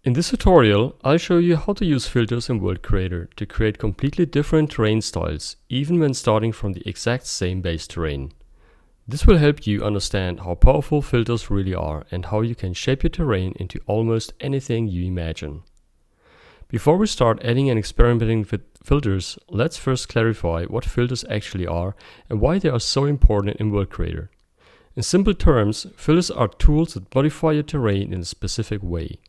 In this tutorial, I'll show you how to use filters in World Creator to create completely different terrain styles, even when starting from the exact same base terrain. This will help you understand how powerful filters really are and how you can shape your terrain into almost anything you imagine. Before we start adding and experimenting with filters, let's first clarify what filters actually are and why they are so important in World Creator. In simple terms, filters are tools that modify your terrain in a specific way.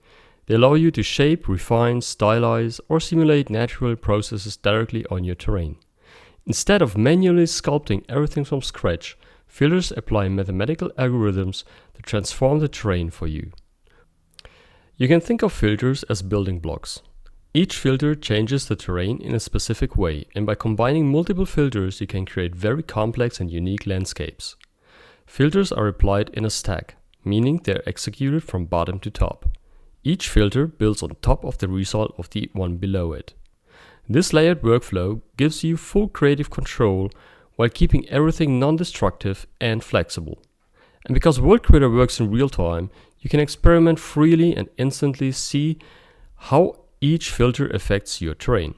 They allow you to shape, refine, stylize, or simulate natural processes directly on your terrain. Instead of manually sculpting everything from scratch, filters apply mathematical algorithms that transform the terrain for you. You can think of filters as building blocks. Each filter changes the terrain in a specific way, and by combining multiple filters, you can create very complex and unique landscapes. Filters are applied in a stack, meaning they're executed from bottom to top. Each filter builds on top of the result of the one below it. This layered workflow gives you full creative control while keeping everything non-destructive and flexible. And because World Creator works in real time, you can experiment freely and instantly see how each filter affects your terrain.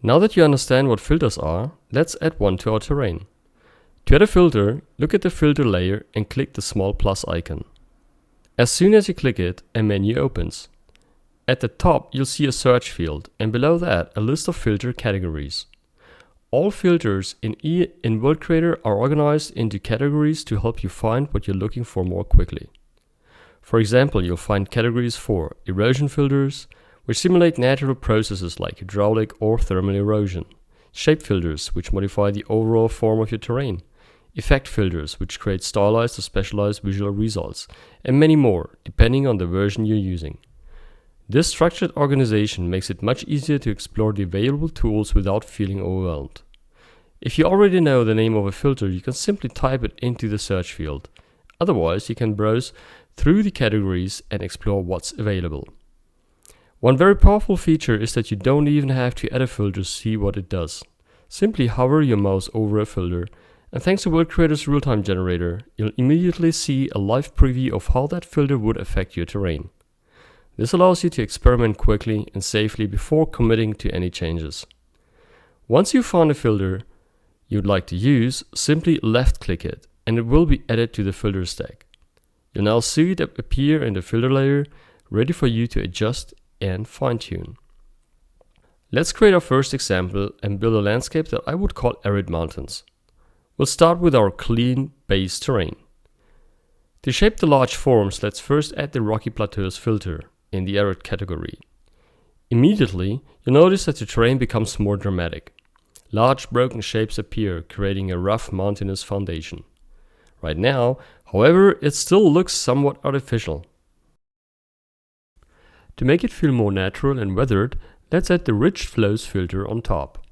Now that you understand what filters are, let's add one to our terrain. To add a filter, look at the filter layer and click the small plus icon. As soon as you click it, a menu opens. At the top, you'll see a search field, and below that, a list of filter categories. All filters in World Creator are organized into categories to help you find what you're looking for more quickly. For example, you'll find categories for erosion filters, which simulate natural processes like hydraulic or thermal erosion, shape filters, which modify the overall form of your terrain, effect filters, which create stylized or specialized visual results, and many more, depending on the version you're using. This structured organization makes it much easier to explore the available tools without feeling overwhelmed. If you already know the name of a filter, you can simply type it into the search field. Otherwise, you can browse through the categories and explore what's available. One very powerful feature is that you don't even have to add a filter to see what it does. Simply hover your mouse over a filter, and thanks to World Creator's real-time generator, you'll immediately see a live preview of how that filter would affect your terrain. This allows you to experiment quickly and safely before committing to any changes. Once you've found a filter you'd like to use, simply left-click it, and it will be added to the filter stack. You'll now see it appear in the filter layer, ready for you to adjust and fine-tune. Let's create our first example and build a landscape that I would call arid mountains. We'll start with our clean base terrain. To shape the large forms, let's first add the rocky plateaus filter in the arid category. Immediately, you'll notice that the terrain becomes more dramatic. Large broken shapes appear, creating a rough mountainous foundation. Right now, however, it still looks somewhat artificial. To make it feel more natural and weathered, let's add the rich flows filter on top.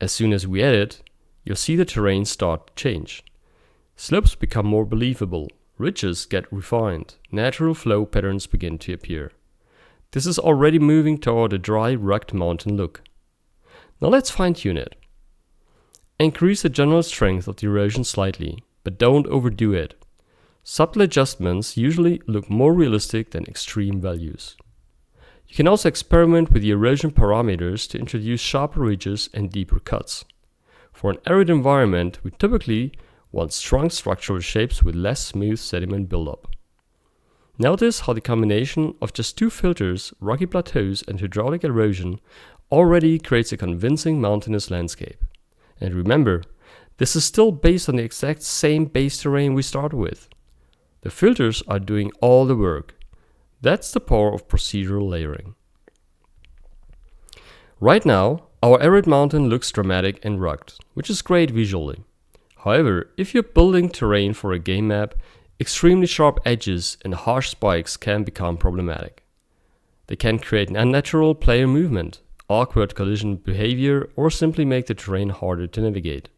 As soon as we add it, you'll see the terrain start to change. Slopes become more believable, ridges get refined, natural flow patterns begin to appear. This is already moving toward a dry, rugged mountain look. Now let's fine-tune it. Increase the general strength of the erosion slightly, but don't overdo it. Subtle adjustments usually look more realistic than extreme values. You can also experiment with the erosion parameters to introduce sharper ridges and deeper cuts. For an arid environment, we typically want strong structural shapes with less smooth sediment buildup. Notice how the combination of just two filters, rocky plateaus and hydraulic erosion, already creates a convincing mountainous landscape. And remember, this is still based on the exact same base terrain we started with. The filters are doing all the work. That's the power of procedural layering. Right now, our arid mountain looks dramatic and rugged, which is great visually. However, if you're building terrain for a game map, extremely sharp edges and harsh spikes can become problematic. They can create an unnatural player movement, awkward collision behavior, or simply make the terrain harder to navigate.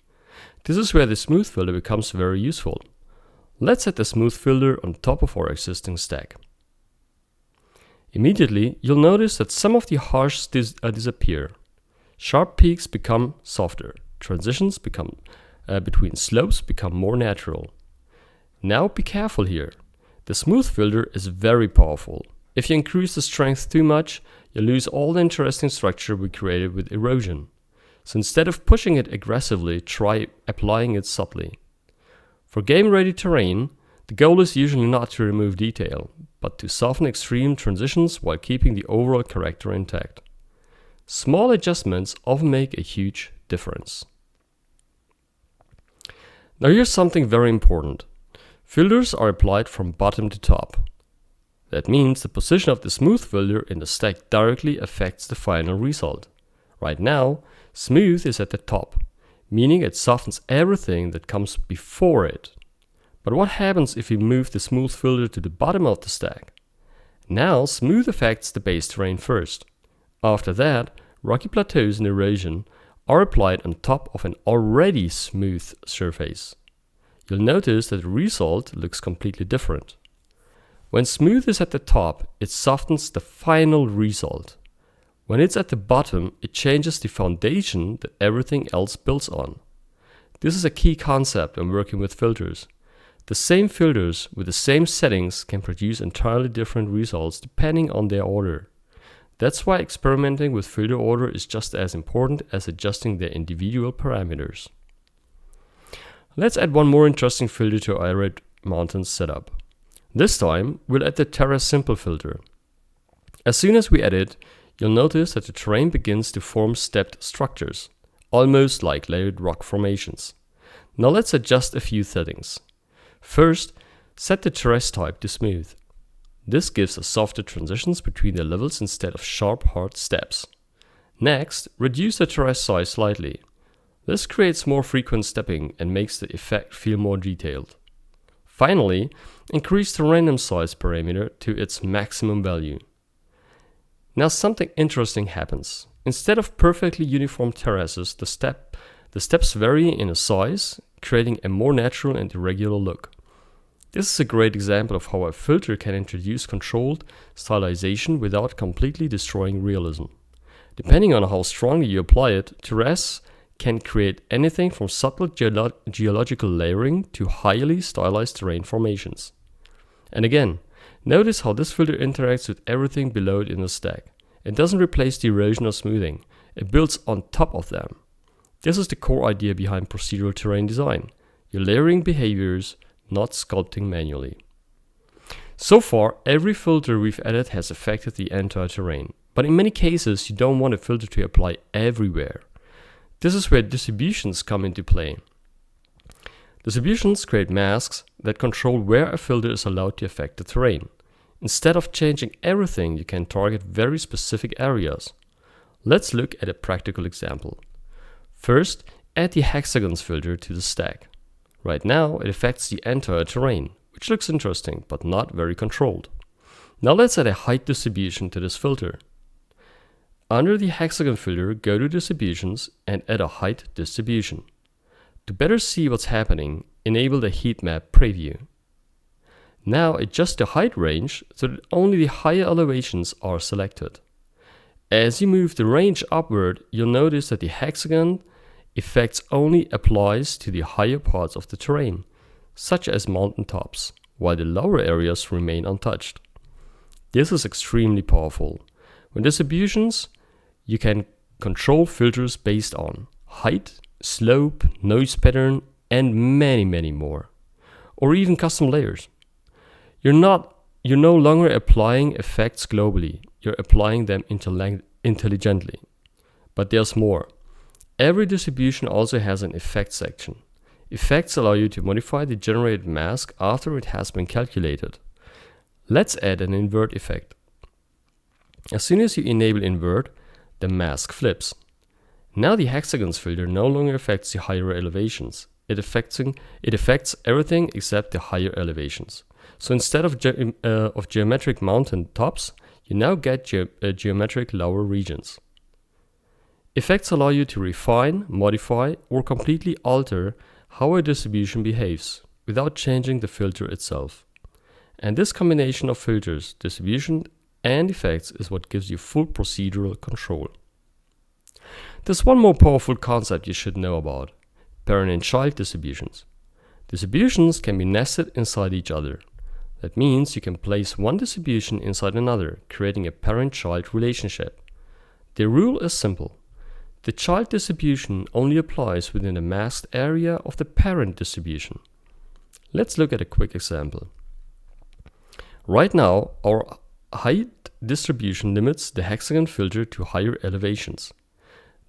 This is where the smooth filter becomes very useful. Let's add the smooth filter on top of our existing stack. Immediately, you'll notice that some of the harsh disappear. Sharp peaks become softer. Transitions between slopes become more natural. Now be careful here. The smooth filter is very powerful. If you increase the strength too much, you lose all the interesting structure we created with erosion. So instead of pushing it aggressively, try applying it subtly. For game-ready terrain, the goal is usually not to remove detail, but to soften extreme transitions while keeping the overall character intact. Small adjustments often make a huge difference. Now here's something very important. Filters are applied from bottom to top. That means the position of the smooth filter in the stack directly affects the final result. Right now, smooth is at the top, meaning it softens everything that comes before it. But what happens if we move the smooth filter to the bottom of the stack? Now, smooth affects the base terrain first. After that, rocky plateaus and erosion are applied on top of an already smooth surface. You'll notice that the result looks completely different. When smooth is at the top, it softens the final result. When it's at the bottom, it changes the foundation that everything else builds on. This is a key concept when working with filters. The same filters with the same settings can produce entirely different results depending on their order. That's why experimenting with filter order is just as important as adjusting their individual parameters. Let's add one more interesting filter to our arid mountains setup. This time, we'll add the Terra Simple filter. As soon as we add it, you'll notice that the terrain begins to form stepped structures, almost like layered rock formations. Now let's adjust a few settings. First, set the terrace type to smooth. This gives us softer transitions between the levels instead of sharp, hard steps. Next, reduce the terrace size slightly. This creates more frequent stepping and makes the effect feel more detailed. Finally, increase the random size parameter to its maximum value. Now something interesting happens. Instead of perfectly uniform terraces, the steps vary in size, creating a more natural and irregular look. This is a great example of how a filter can introduce controlled stylization without completely destroying realism. Depending on how strongly you apply it, terrace can create anything from subtle geological layering to highly stylized terrain formations. And again, notice how this filter interacts with everything below it in the stack. It doesn't replace the erosion or smoothing, it builds on top of them. This is the core idea behind procedural terrain design. You're layering behaviors, not sculpting manually. So far, every filter we've added has affected the entire terrain, but in many cases you don't want a filter to apply everywhere. This is where distributions come into play. Distributions create masks that control where a filter is allowed to affect the terrain. Instead of changing everything, you can target very specific areas. Let's look at a practical example. First, add the hexagons filter to the stack. Right now, it affects the entire terrain, which looks interesting, but not very controlled. Now let's add a height distribution to this filter. Under the hexagon filter, go to Distributions and add a height distribution. To better see what's happening, enable the heat map preview. Now adjust the height range so that only the higher elevations are selected. As you move the range upward, you'll notice that the hexagon effects only applies to the higher parts of the terrain, such as mountain tops, while the lower areas remain untouched. This is extremely powerful. With distributions, you can control filters based on height, slope, noise pattern, and many more, or even custom layers. You're no longer applying effects globally, you're applying them intelligently. But there's more. Every distribution also has an effect section. Effects allow you to modify the generated mask after it has been calculated. Let's add an invert effect. As soon as you enable invert, the mask flips. Now the hexagons filter no longer affects the higher elevations. It affects everything except the higher elevations. So instead of geometric mountain tops, you now get geometric lower regions. Effects allow you to refine, modify, or completely alter how a distribution behaves without changing the filter itself. And this combination of filters, distribution, and effects is what gives you full procedural control. There's one more powerful concept you should know about: parent and child distributions. Distributions can be nested inside each other. That means you can place one distribution inside another, creating a parent-child relationship. The rule is simple. The child distribution only applies within the masked area of the parent distribution. Let's look at a quick example. Right now, our height distribution limits the hexagon filter to higher elevations.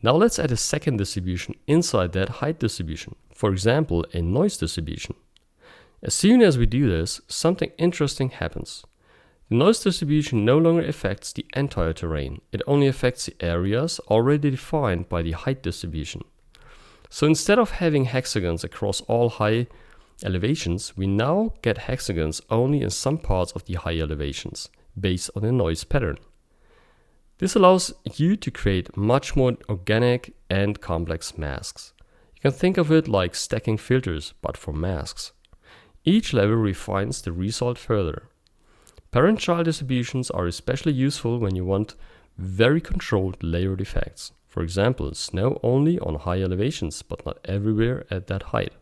Now let's add a second distribution inside that height distribution, for example, a noise distribution. As soon as we do this, something interesting happens. The noise distribution no longer affects the entire terrain, it only affects the areas already defined by the height distribution. So instead of having hexagons across all high elevations, we now get hexagons only in some parts of the high elevations, based on the noise pattern. This allows you to create much more organic and complex masks. You can think of it like stacking filters, but for masks. Each level refines the result further. Parent-child distributions are especially useful when you want very controlled layered effects. For example, snow only on high elevations, but not everywhere at that height.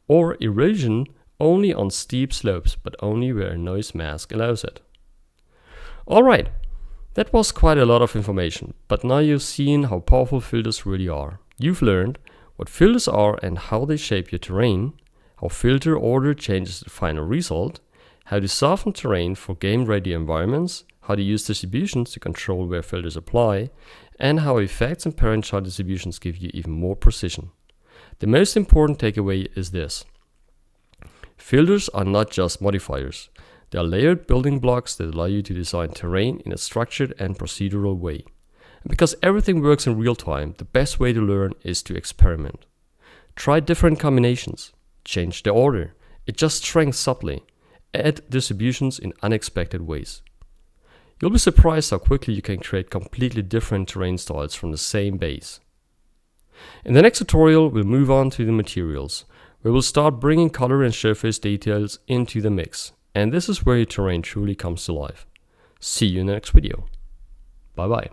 Or erosion only on steep slopes, but only where a noise mask allows it. Alright, that was quite a lot of information, but now you've seen how powerful filters really are. You've learned what filters are and how they shape your terrain, how filter order changes the final result, how to soften terrain for game-ready environments, how to use distributions to control where filters apply, and how effects and parent-child distributions give you even more precision. The most important takeaway is this. Filters are not just modifiers. They are layered building blocks that allow you to design terrain in a structured and procedural way. And because everything works in real time, the best way to learn is to experiment. Try different combinations. Change the order, adjust strength subtly, add distributions in unexpected ways. You'll be surprised how quickly you can create completely different terrain styles from the same base. In the next tutorial, we'll move on to the materials, where we'll start bringing color and surface details into the mix, and this is where your terrain truly comes to life. See you in the next video. Bye bye.